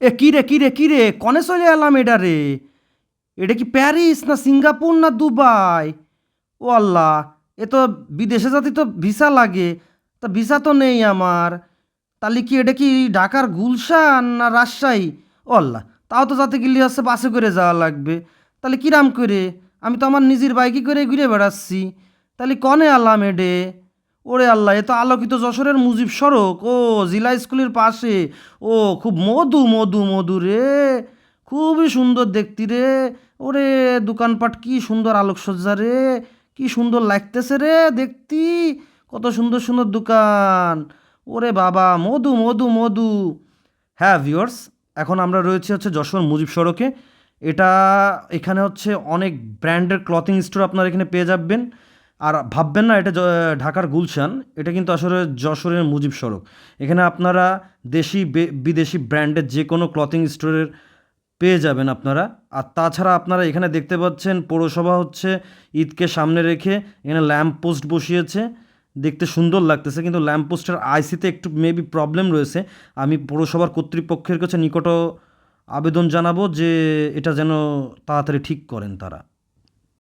এ কি রে কনে চলে এলাম এটা রে? এটা কি প্যারিস না সিঙ্গাপুর না দুবাই? ও আল্লাহ! এ তো বিদেশে যেতে তো ভিসা লাগে। তা ভিসা তো নেই আমার। তাহলে কি এটা কি ঢাকার গুলশান না রাজশাহী? ও আল্লাহ! তাও তো যাতে গেলে হচ্ছে বাসে করে যাওয়া লাগবে। তাহলে কিরাম করে? আমি তো আমার নিজের বাইকে করে ঘুরে বেড়াচ্ছি। তাহলে কনে আলাম এডে? ওরে আল্লাহ! এ তো আলোকিত যশোরের মুজিব সড়ক। ও জিলা স্কুলের পাশে। ও খুব মধু রে। খুবই সুন্দর দেখতি রে। ওরে দোকানপাট কি সুন্দর আলোকসজ্জা রে। কি সুন্দর লাগতেছে রে দেখতি। কত সুন্দর সুন্দর দোকান। ওরে বাবা মধু। হ্যাঁ ভিউয়ার্স, এখন আমরা রয়েছি হচ্ছে যশোর মুজিব সড়কে। এটা এখানে হচ্ছে অনেক ব্র্যান্ডের ক্লথিং স্টোর আপনারা এখানে পেয়ে যাবেন। আর ভাববেন না এটা ঢাকার গুলশান, এটা কিন্তু আসলে যশোরের মুজিব সড়ক। এখানে আপনারা দেশি বিদেশি ব্র্যান্ডের যে কোনো ক্লথিং স্টোরের পেয়ে যাবেন আপনারা। আর তাছাড়া আপনারা এখানে দেখতে পাচ্ছেন পৌরসভা হচ্ছে ঈদকে সামনে রেখে এখানে ল্যাম্প পোস্ট বসিয়েছে। দেখতে সুন্দর লাগতেছে, কিন্তু ল্যাম্প পোস্টের আইসিতে একটু মেবি প্রবলেম রয়েছে। আমি পৌরসভার কর্তৃপক্ষের কাছে নিকট আবেদন জানাবো যে এটা যেন তাড়াতাড়ি ঠিক করেন তারা।